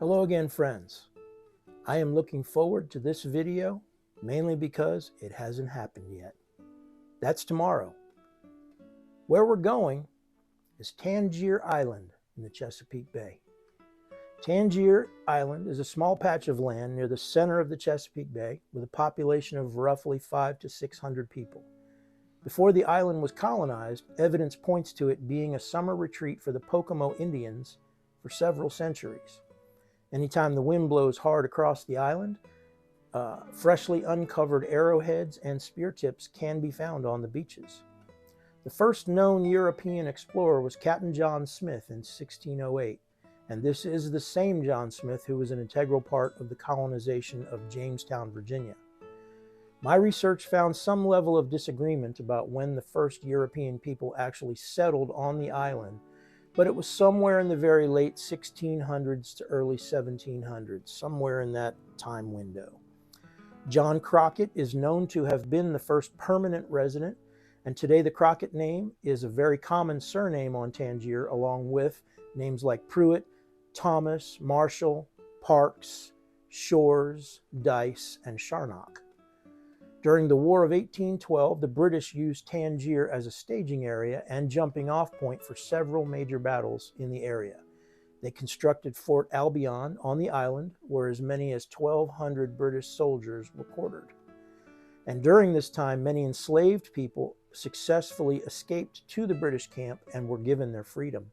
Hello again, friends. I am looking forward to this video mainly because it hasn't happened yet. That's tomorrow. Where we're going is Tangier Island in the Chesapeake Bay. Tangier Island is a small patch of land near the center of the Chesapeake Bay with a population of roughly 500 to 600 people. Before the island was colonized, evidence points to it being a summer retreat for the Pocomo Indians for several centuries. Anytime the wind blows hard across the island, freshly uncovered arrowheads and spear tips can be found on the beaches. The first known European explorer was Captain John Smith in 1608, and this is the same John Smith who was an integral part of the colonization of Jamestown, Virginia. My research found some level of disagreement about when the first European people actually settled on the island, but it was somewhere in the very late 1600s to early 1700s, somewhere in that time window. John Crockett is known to have been the first permanent resident, and today the Crockett name is a very common surname on Tangier, along with names like Pruitt, Thomas, Marshall, Parks, Shores, Dice, and Charnock. During the War of 1812, the British used Tangier as a staging area and jumping off point for several major battles in the area. They constructed Fort Albion on the island, where as many as 1,200 British soldiers were quartered. And during this time, many enslaved people successfully escaped to the British camp and were given their freedom.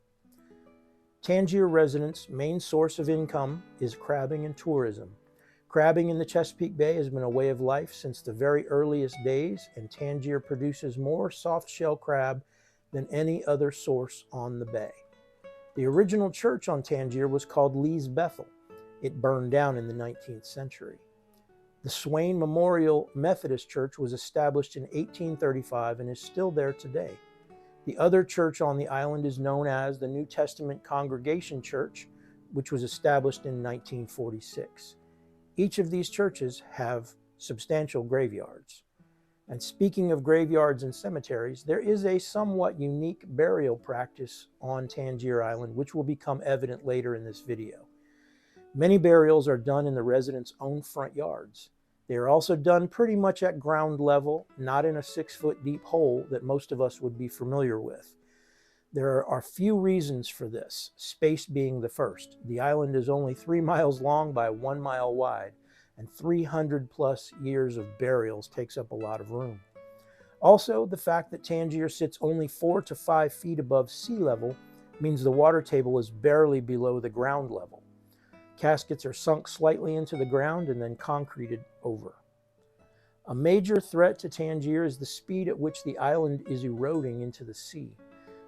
Tangier residents' main source of income is crabbing and tourism. Crabbing in the Chesapeake Bay has been a way of life since the very earliest days, and Tangier produces more soft-shell crab than any other source on the bay. The original church on Tangier was called Lee's Bethel. It burned down in the 19th century. The Swain Memorial Methodist Church was established in 1835 and is still there today. The other church on the island is known as the New Testament Congregation Church, which was established in 1946. Each of these churches have substantial graveyards. And speaking of graveyards and cemeteries, there is a somewhat unique burial practice on Tangier Island, which will become evident later in this video. Many burials are done in the residents' own front yards. They are also done pretty much at ground level, not in a 6-foot deep hole that most of us would be familiar with. There are few reasons for this, space being the first. The island is only 3 miles long by 1 mile wide, and 300 plus years of burials takes up a lot of room. Also, the fact that Tangier sits only 4 to 5 feet above sea level means the water table is barely below the ground level. Caskets are sunk slightly into the ground and then concreted over. A major threat to Tangier is the speed at which the island is eroding into the sea.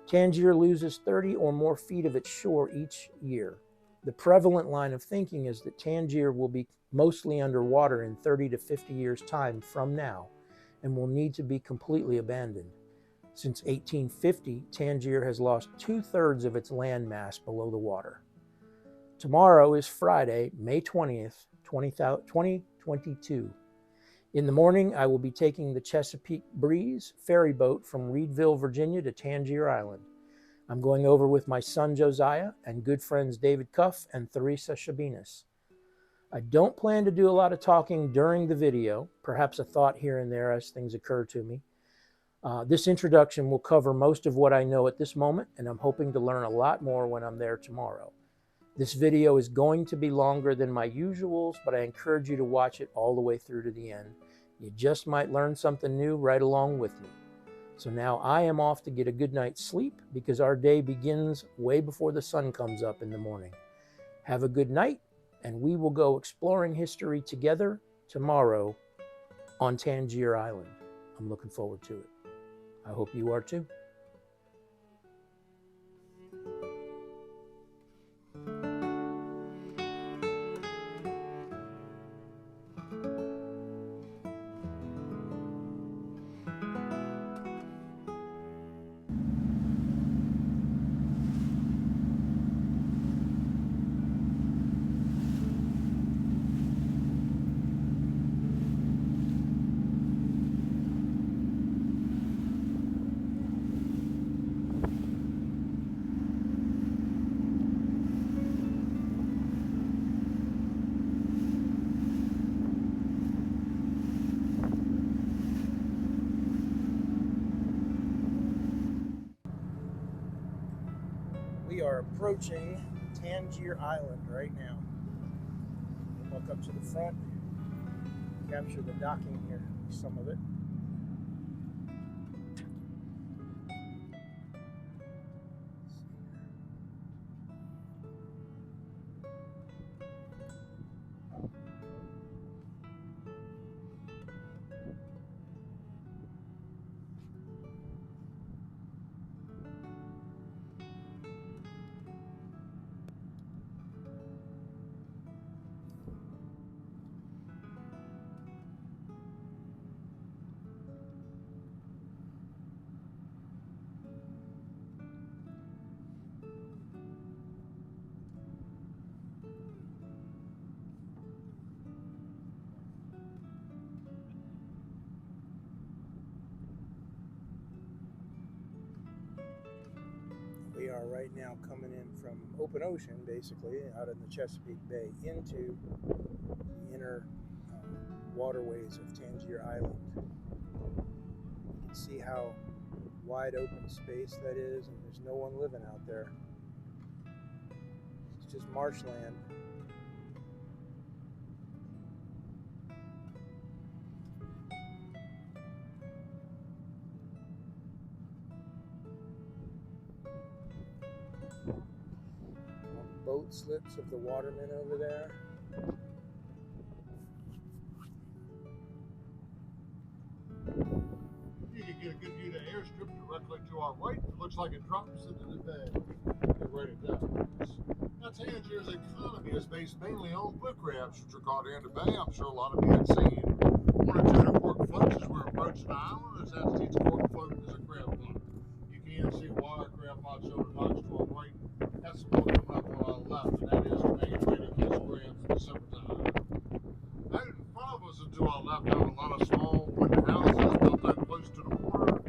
Tangier loses 30 or more feet of its shore each year. The prevalent line of thinking is that Tangier will be mostly underwater in 30 to 50 years' time from now and will need to be completely abandoned. Since 1850, Tangier has lost 2/3 of its land mass below the water. Tomorrow is Friday, May 20th, 2022. In the morning, I will be taking the Chesapeake Breeze ferry boat from Reedville, Virginia to Tangier Island. I'm going over with my son Josiah and good friends David and Theresa Shabenas. I don't plan to do a lot of talking during the video, perhaps a thought here and there as things occur to me. This introduction will cover most of what I know at this moment, and I'm hoping to learn a lot more when I'm there tomorrow. This video is going to be longer than my usuals, but I encourage you to watch it all the way through to the end. You just might learn something new right along with me. So now I am off to get a good night's sleep because our day begins way before the sun comes up in the morning. Have a good night, and we will go exploring history together tomorrow on Tangier Island. I'm looking forward to it. I hope you are too. are approaching Tangier Island right now. We'll walk up to the front, capture the docking here, some of it. We are right now coming in from open ocean, basically, out in the Chesapeake Bay into the inner waterways of Tangier Island. You can see how wide open space that is, and there's no one living out there. It's just marshland. Boat slips of the watermen over there. You can get a good view of the airstrip directly to our right. It looks like it drops into the bay. And right it does. Now, Tangier's economy is based mainly on blue crabs, which are caught here in the bay. I'm sure a lot of you have seen one or two cork floats as we're approaching the island. As that's each cork float is a crab pot. You can see wire crab pots on the docks to our right. That's the one coming up on our left, and that is the main way to catch crabs in the summertime. Right in front of us and to our left are a lot of small wooden houses built out close to the water.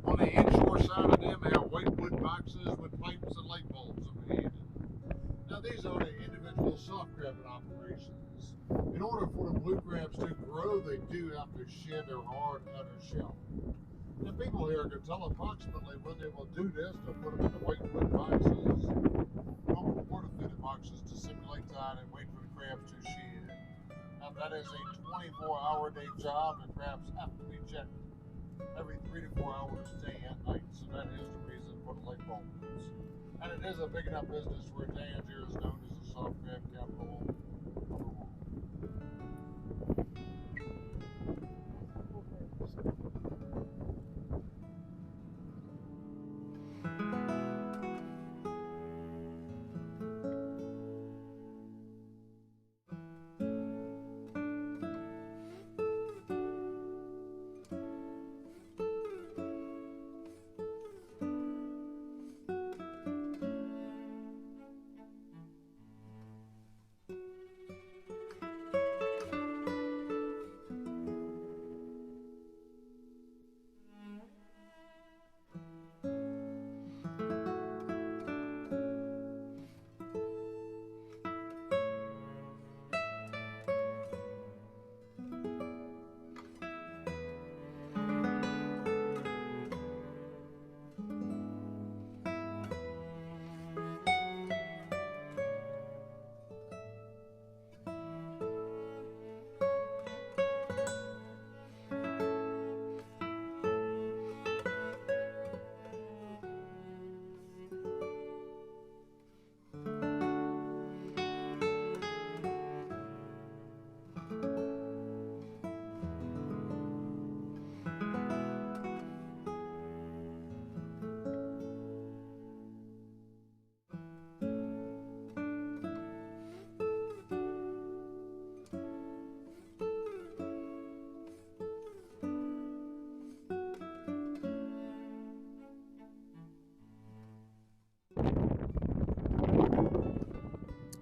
On the inshore side of them, they have white wood boxes with pipes and light bulbs overhead. Now, these are the individual soft crabbing operations. In order for the blue crabs to grow, they do have to shed their hard outer shell. The people here can tell approximately when they will do this. They'll put them in the white wood boxes, normal water-fitted boxes to simulate that and wait for the crabs to shed. Now that is a 24-hour day job. The crabs have to be checked every 3 to 4 hours, day and night. So that is the reason for the light bulbs. And it is a big enough business where Tangier is known as the soft crab capital of the world.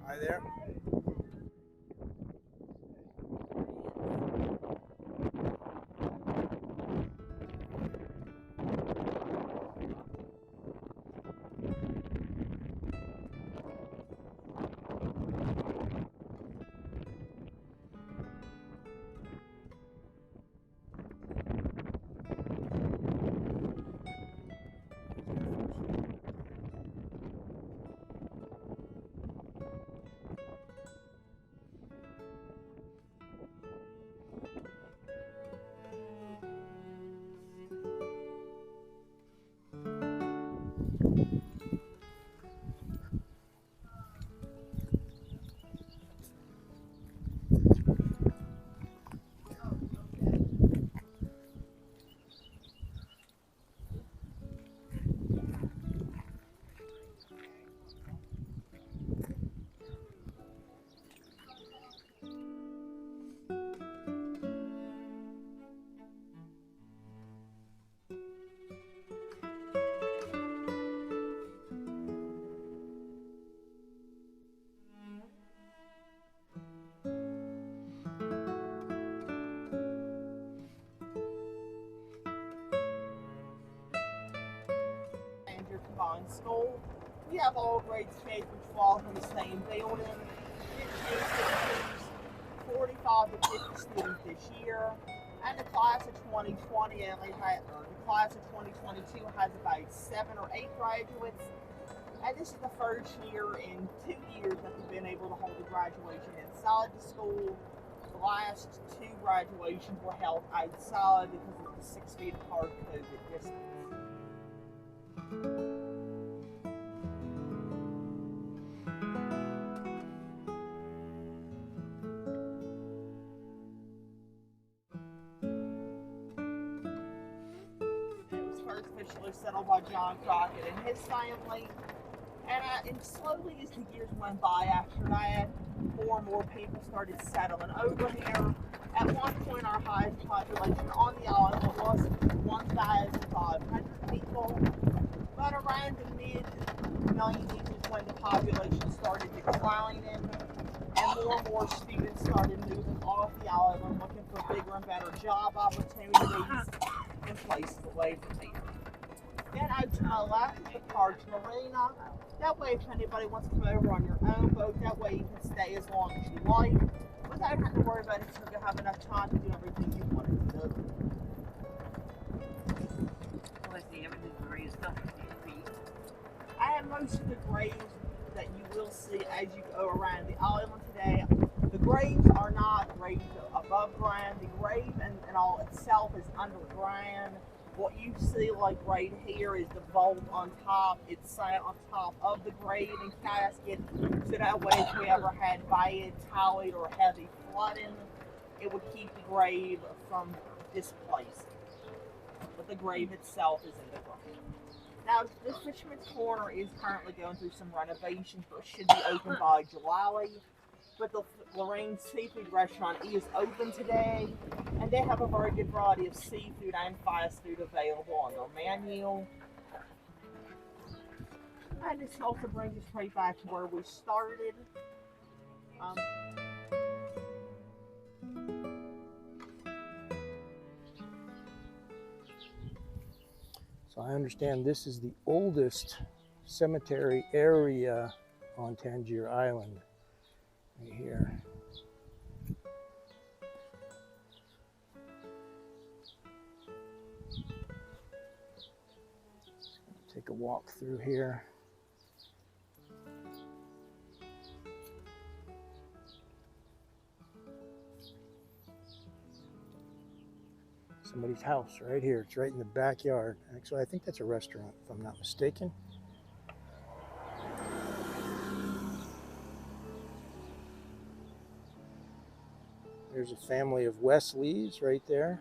Hi there. school. We have all grades K through 12 in the same building. It includes 45 to 50 students this year. And the class of 2022 has about 7 or 8 graduates. And this is the first year in 2 years that we've been able to hold the graduation inside the school. The last 2 graduations were held outside because of the 6 feet apart COVID distance. It was first officially settled by John Crockett and his family. And slowly as the years went by after that, more and more people started settling over here. At one point, our highest population on the island was 1,500 people. But around the mid-90s is when the population started declining, and more students started moving off the island, looking for bigger and better job opportunities in places away from here. Then out to my left is the Park Marina. That way, if anybody wants to come over on your own boat, that way you can stay as long as you like, without having to worry about it until you have enough time to do everything you wanted to do. What's the everything grave stuff? And most of the graves that you will see as you go around the island today, the graves are not raised above ground. The grave and all itself is underground. What you see like right here is the vault on top. It's sat on top of the grave and casket, so that way if we ever had bad, tide, or heavy flooding, it would keep the grave from displacing. But the grave itself is in the ground. Now, this Fisherman's Corner is currently going through some renovations, but should be open by July. But the Lorraine Seafood Restaurant is open today, and they have a very good variety of seafood and fast food available on their menu. And this also brings us right back to where we started. So I understand this is the oldest cemetery area on Tangier Island, right here. Take a walk through here. Somebody's house right here. It's right in the backyard. Actually, I think that's a restaurant, if I'm not mistaken. There's a family of Wesleys right there.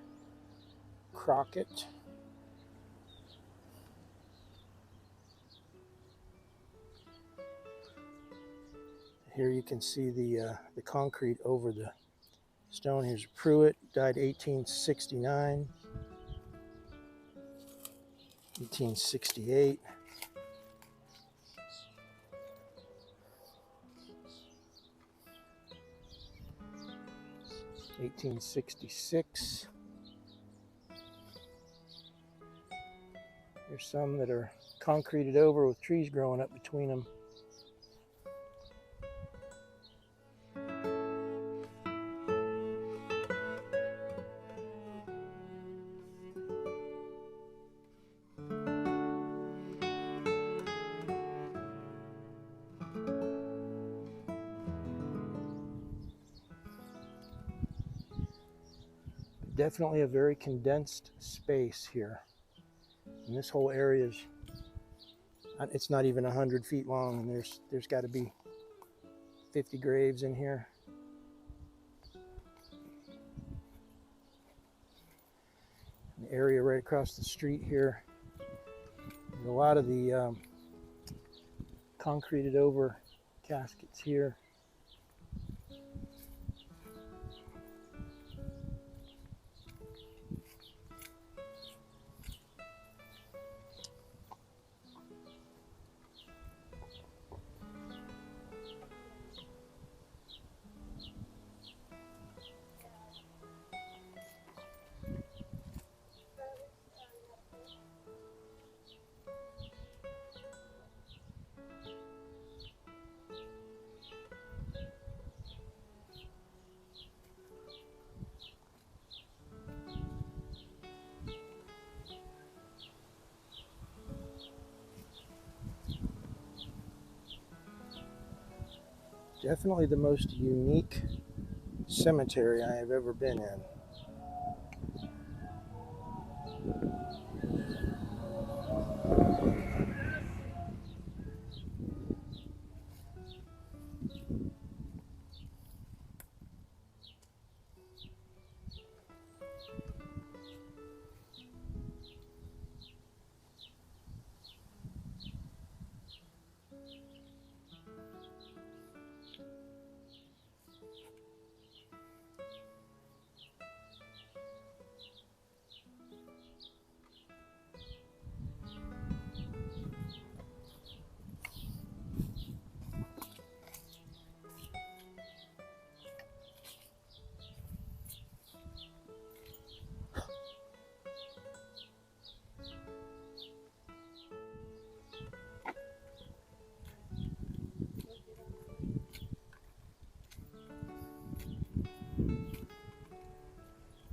Crockett. Here you can see the concrete over the stone. Here's Pruitt, died 1869, 1868. $1866. There's some that are concreted over with trees growing up between them. Definitely a very condensed space here. And this whole area is, it's not even 100 feet long, and there's got to be 50 graves in here. The area right across the street here, a lot of the concreted over caskets here. Definitely the most unique cemetery I have ever been in.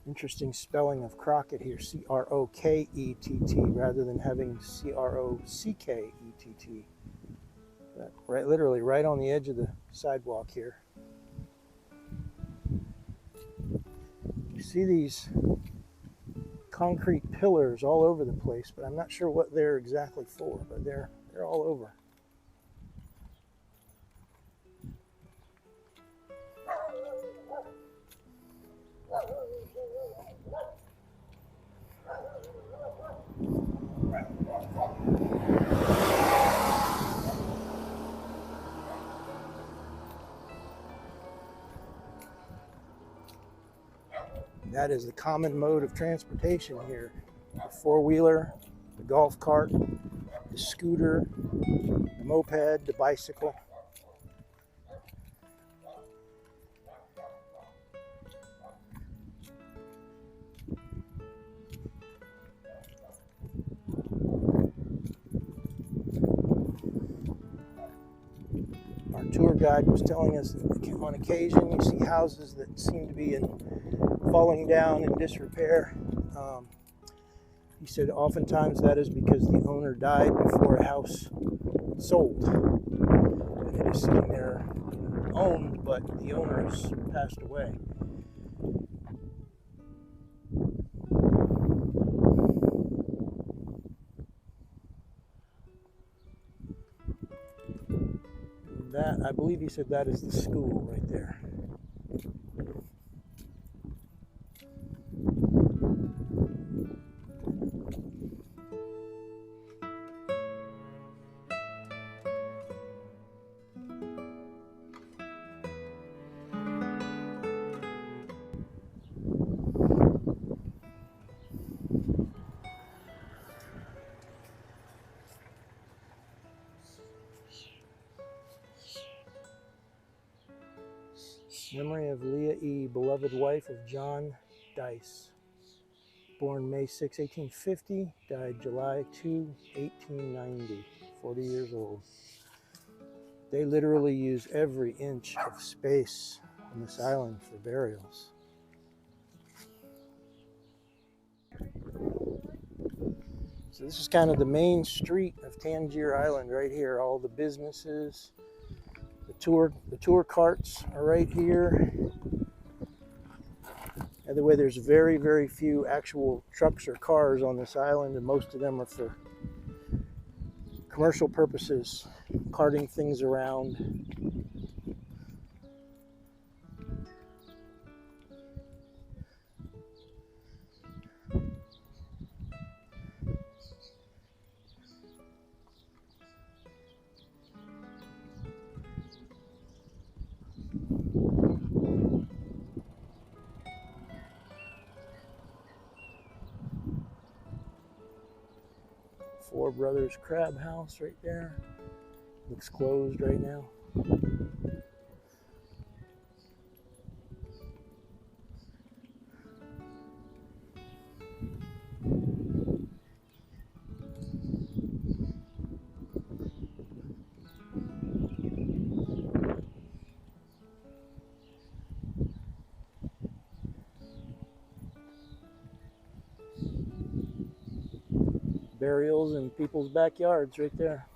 Interesting spelling of Crockett here, C-R-O-K-E-T-T, rather than having C-R-O-C-K-E-T-T. Right, literally right on the edge of the sidewalk here. You see these concrete pillars all over the place, but I'm not sure what they're exactly for, but they're all over. That is the common mode of transportation here. The four-wheeler, the golf cart, the scooter, the moped, the bicycle. Our tour guide was telling us that on occasion you see houses that seem to be falling down in disrepair. He said oftentimes that is because the owner died before a house sold. And it is sitting there owned, but the owner has passed away. That, I believe he said that is the school right there. Memory of Leah E., beloved wife of John Dice. Born May 6, 1850, died July 2, 1890, 40 years old. They literally use every inch of space on this island for burials. So this is kind of the main street of Tangier Island right here. All the the tour carts are right here. By the way, there's very, very few actual trucks or cars on this island, and most of them are for commercial purposes, carting things around. Four Brothers Crab House right there. Looks closed right now. Burials in people's backyards right there.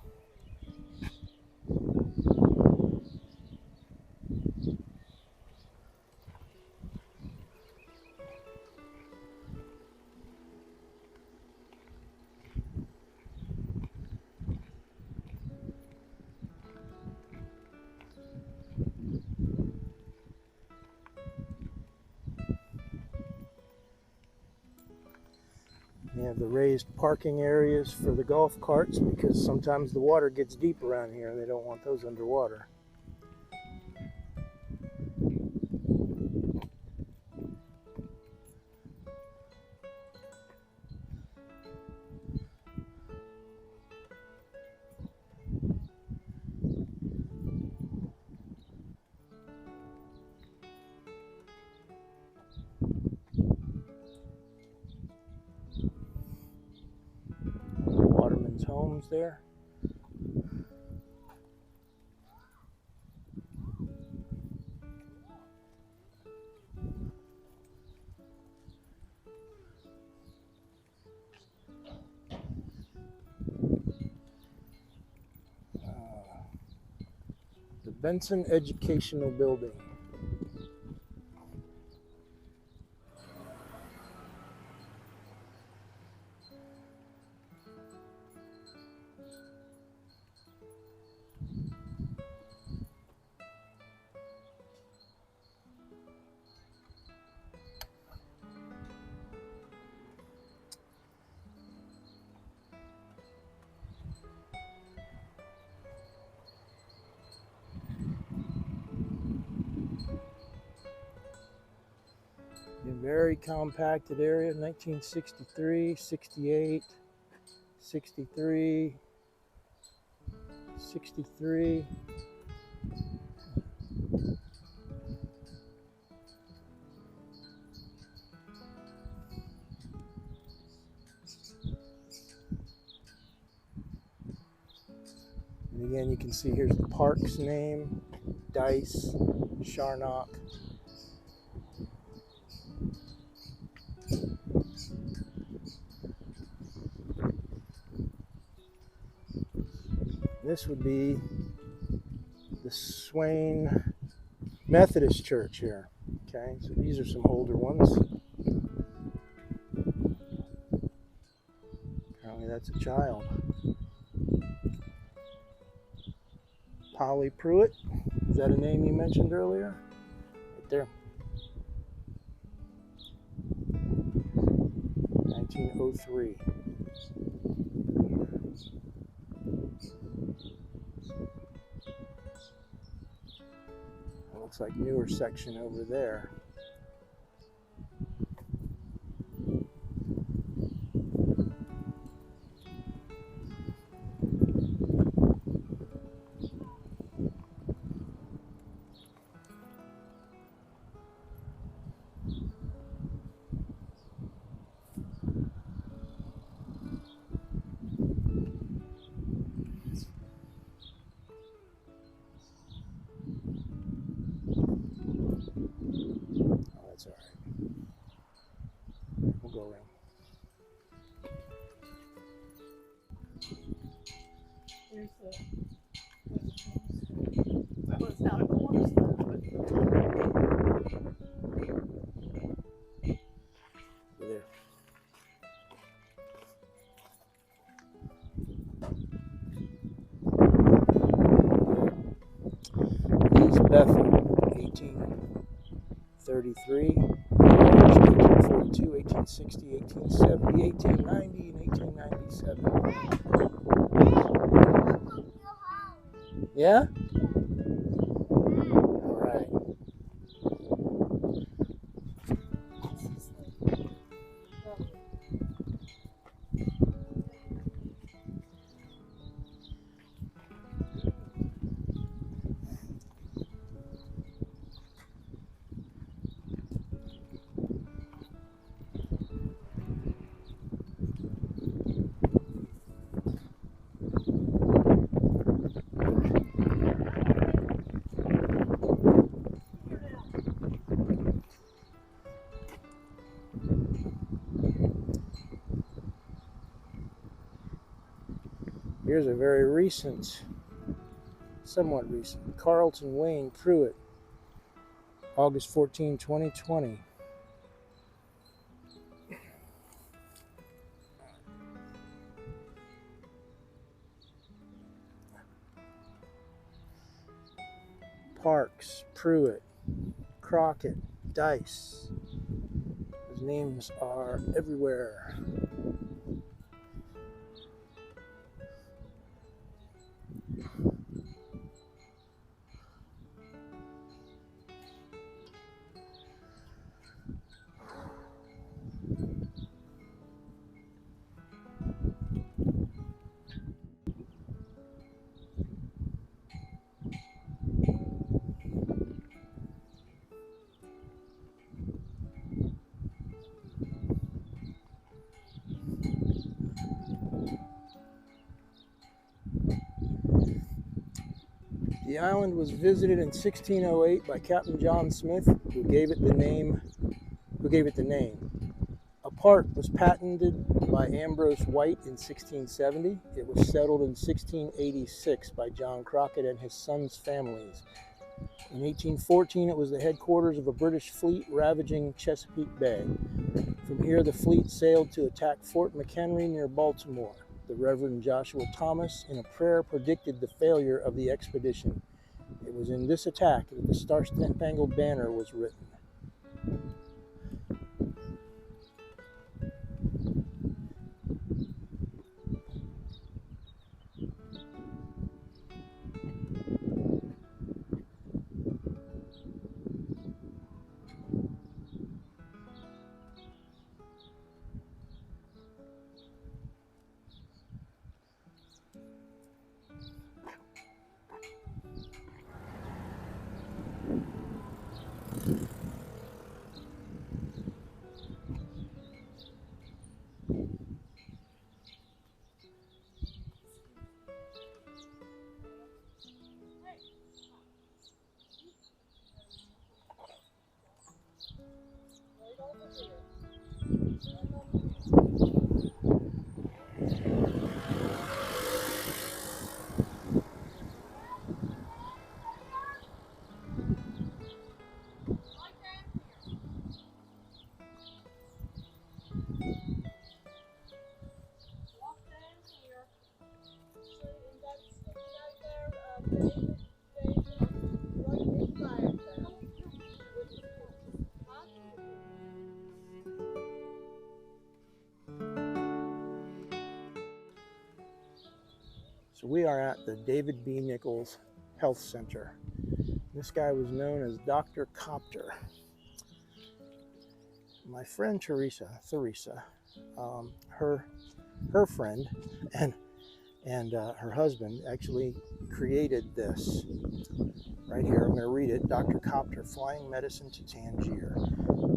have the raised parking areas for the golf carts because sometimes the water gets deep around here and they don't want those underwater. Waterman's homes there. The Benson Educational Building. A very compacted area, 1963, 68, 63, 63. And again, you can see here's the park's name, Dice, Charnock. This would be the Swain Methodist Church here. Okay, so these are some older ones. Apparently that's a child. Polly Pruitt, is that a name you mentioned earlier? Right there. 1903. That looks like newer section over there. That's all right. We'll go around. There's that was not a cornerstone, but There. East Bethel, 1833, 1842, 1860, 1870, 1890, and 1897. Yeah? All right. Here's a very recent, somewhat recent, Carlton Wayne Pruitt, August 14, 2020. Parks, Pruitt, Crockett, Dice. His names are everywhere. The island was visited in 1608 by Captain John Smith, who gave it the name. A part was patented by Ambrose White in 1670. It was settled in 1686 by John Crockett and his sons' families. In 1814, it was the headquarters of a British fleet ravaging Chesapeake Bay. From here, the fleet sailed to attack Fort McHenry near Baltimore. The Reverend Joshua Thomas, in a prayer, predicted the failure of the expedition. It was in this attack that the Star-Spangled Banner was written. So we are at the David B. Nichols Health Center. This guy was known as Dr. Copter. My friend Theresa, her friend and her husband actually created this. Right here, I'm going to read it. Dr. Copter, Flying Medicine to Tangier.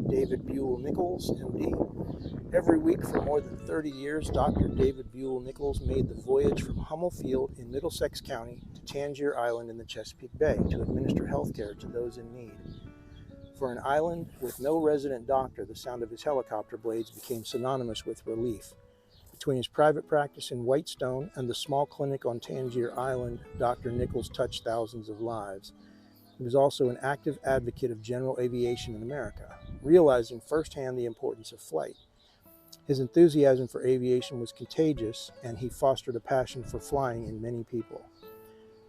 David Buell Nichols, MD. Every week for more than 30 years, Dr. David Buell Nichols made the voyage from Hummel Field in Middlesex County to Tangier Island in the Chesapeake Bay to administer health care to those in need. For an island with no resident doctor, the sound of his helicopter blades became synonymous with relief. Between his private practice in Whitestone and the small clinic on Tangier Island, Dr. Nichols touched thousands of lives. He was also an active advocate of general aviation in America, realizing firsthand the importance of flight. His enthusiasm for aviation was contagious, and he fostered a passion for flying in many people.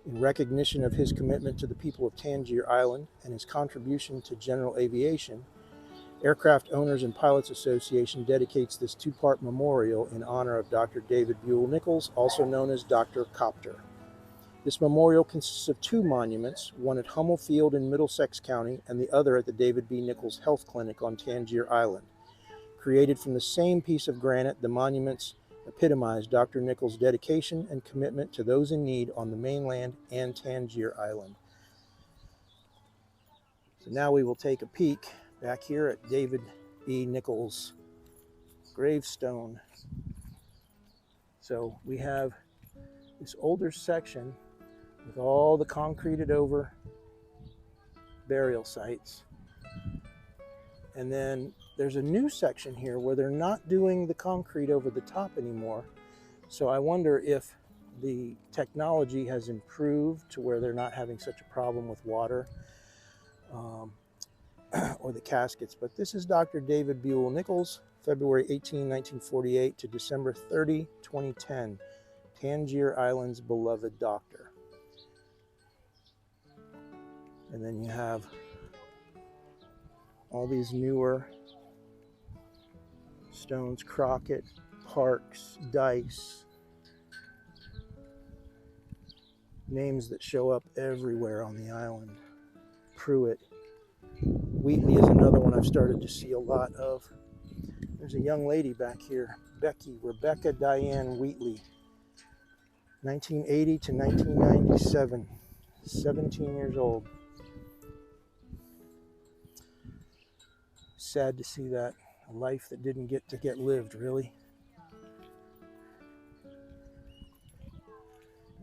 In recognition of his commitment to the people of Tangier Island and his contribution to general aviation, Aircraft Owners and Pilots Association dedicates this two-part memorial in honor of Dr. David Buell Nichols, also known as Dr. Copter. This memorial consists of two monuments, one at Hummel Field in Middlesex County and the other at the David B. Nichols Health Clinic on Tangier Island. Created from the same piece of granite, the monuments epitomize Dr. Nichols' dedication and commitment to those in need on the mainland and Tangier Island. So now we will take a peek back here at David B. Nichols' gravestone. So we have this older section with all the concreted over burial sites. And then there's a new section here where they're not doing the concrete over the top anymore. So I wonder if the technology has improved to where they're not having such a problem with water or the caskets. But this is Dr. David Buell Nichols, February 18, 1948 to December 30, 2010. Tangier Island's beloved doctor. And then you have all these newer stones, Crockett, Parks, Dice, names that show up everywhere on the island. Pruitt. Wheatley is another one I've started to see a lot of. There's a young lady back here, Rebecca Diane Wheatley, 1980 to 1997, 17 years old. Sad to see that, a life that didn't get to get lived, really.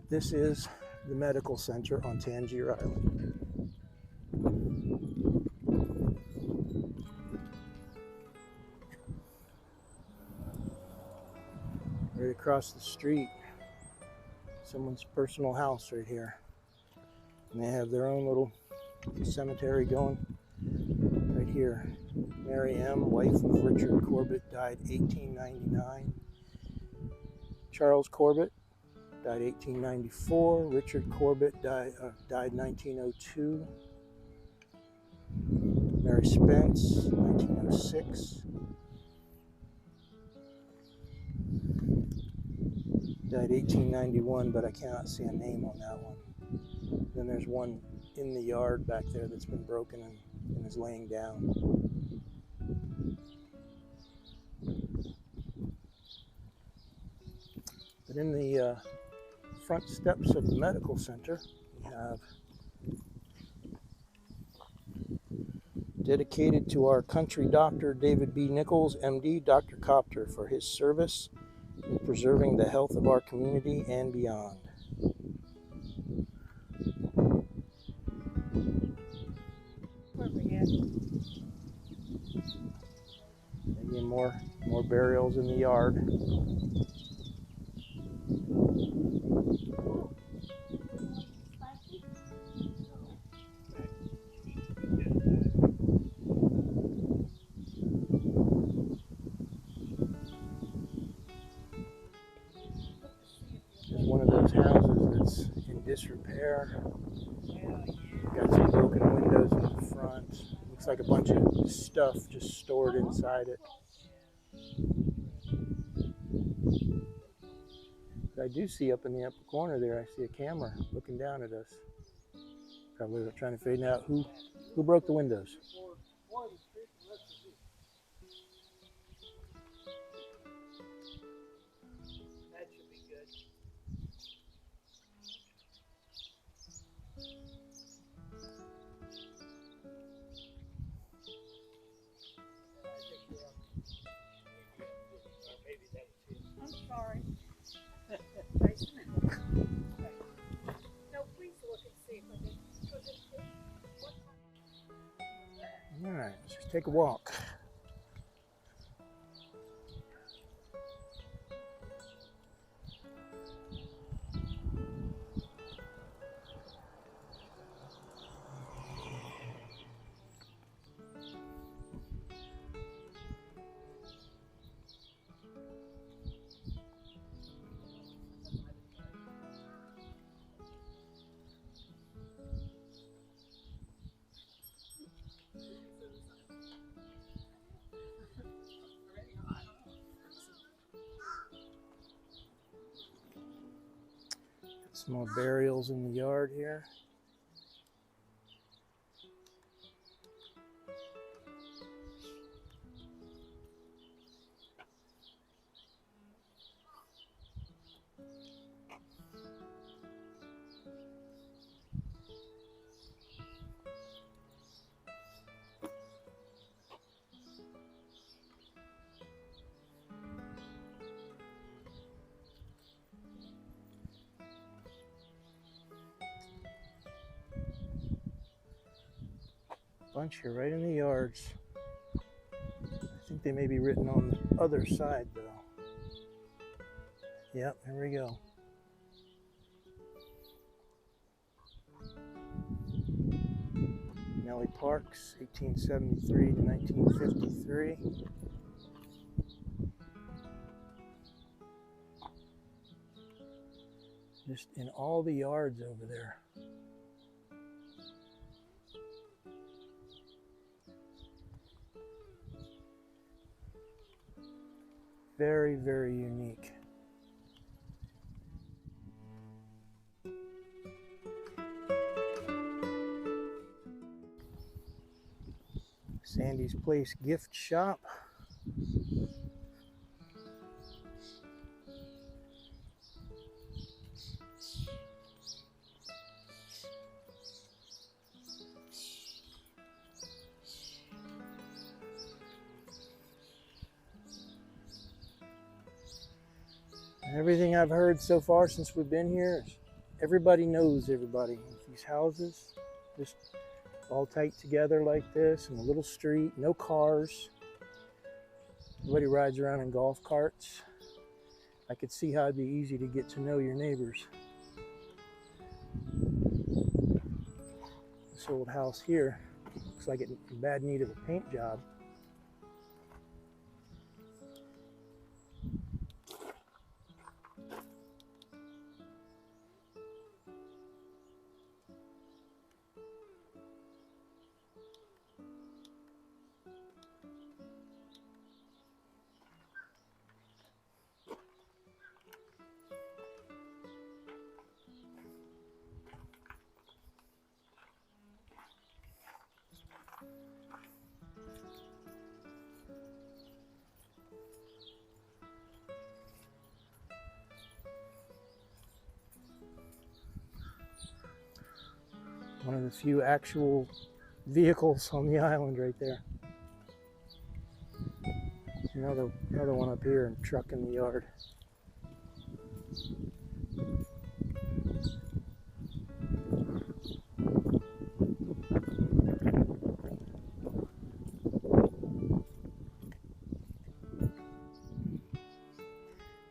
This is the medical center on Tangier Island. Right across the street, someone's personal house right here. And they have their own little cemetery going right here. Mary M., wife of Richard Corbett, died 1899. Charles Corbett died 1894. Richard Corbett died 1902. Mary Spence, 1906. Died 1891, but I cannot see a name on that one. Then there's one in the yard back there that's been broken and is laying down. But in the front steps of the medical center, we have dedicated to our country doctor, David B. Nichols, MD, Dr. Copter, for his service in preserving the health of our community and beyond. Again, more burials in the yard. There's one of those houses that's in disrepair. Got some broken windows in the front. Looks like a bunch of stuff just stored inside it. But I do see up in the upper corner there, I see a camera looking down at us. Probably trying to figure out who broke the windows. That should be good. I'm sorry. No, please look and see if I can. All right, let's just take a walk. Some more burials in the yard here. Bunch here right in the yards. I think they may be written on the other side though. Yep, here we go. Nellie Parks, 1873 to 1953. Just in all the yards over there. Very, very unique. Sandy's Place gift shop. Everything I've heard so far since we've been here is everybody knows everybody. These houses, just all tight together like this, in a little street, no cars. Everybody rides around in golf carts. I could see how it'd be easy to get to know your neighbors. This old house here looks like it's in bad need of a paint job. One of the few actual vehicles on the island right there. Another one up here and truck in the yard.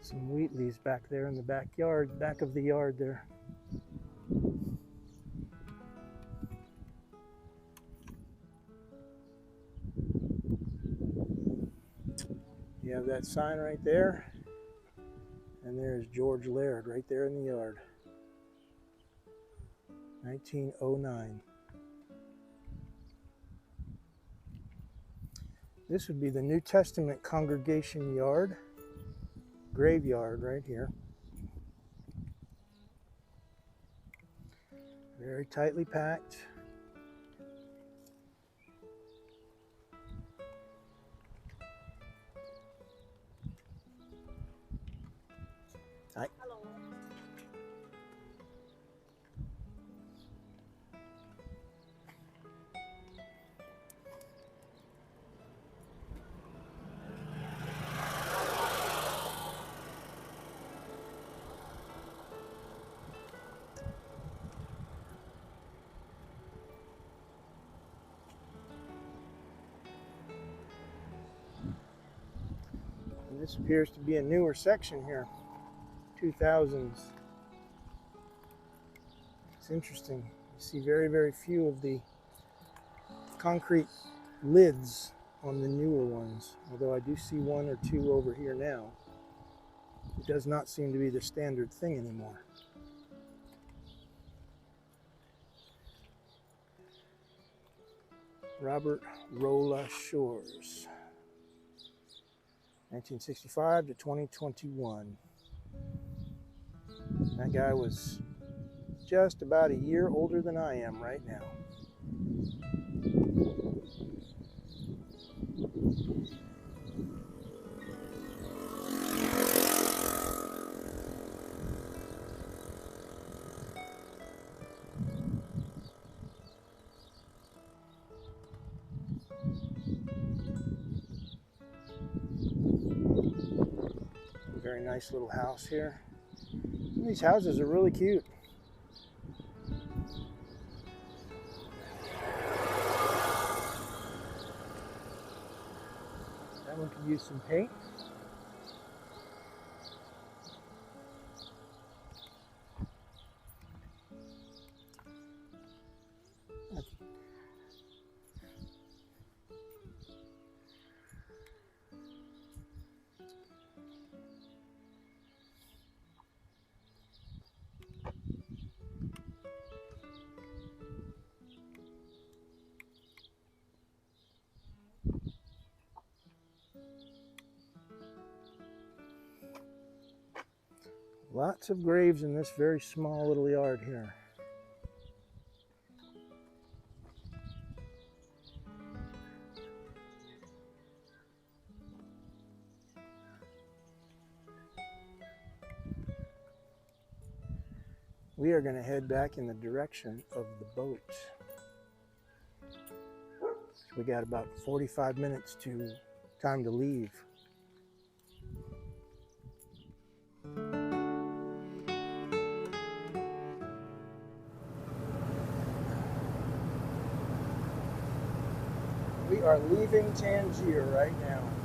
Some wheat leaves back there in the backyard, back of the yard there. You have that sign right there, and there's George Laird right there in the yard. 1909. This would be the New Testament congregation yard, graveyard right here. Very tightly packed. Hello. And this appears to be a newer section here, 2000s. It's interesting. You see very, very few of the concrete lids on the newer ones, although I do see one or two over here now. It does not seem to be the standard thing anymore. Robert Rolla Shores, 1965 to 2021. That guy was just about a year older than I am right now. Very nice little house here. These houses are really cute. That one could use some paint. Lots of graves in this very small little yard here. We are going to head back in the direction of the boat. We got about 45 minutes to time to leave. We are leaving Tangier right now.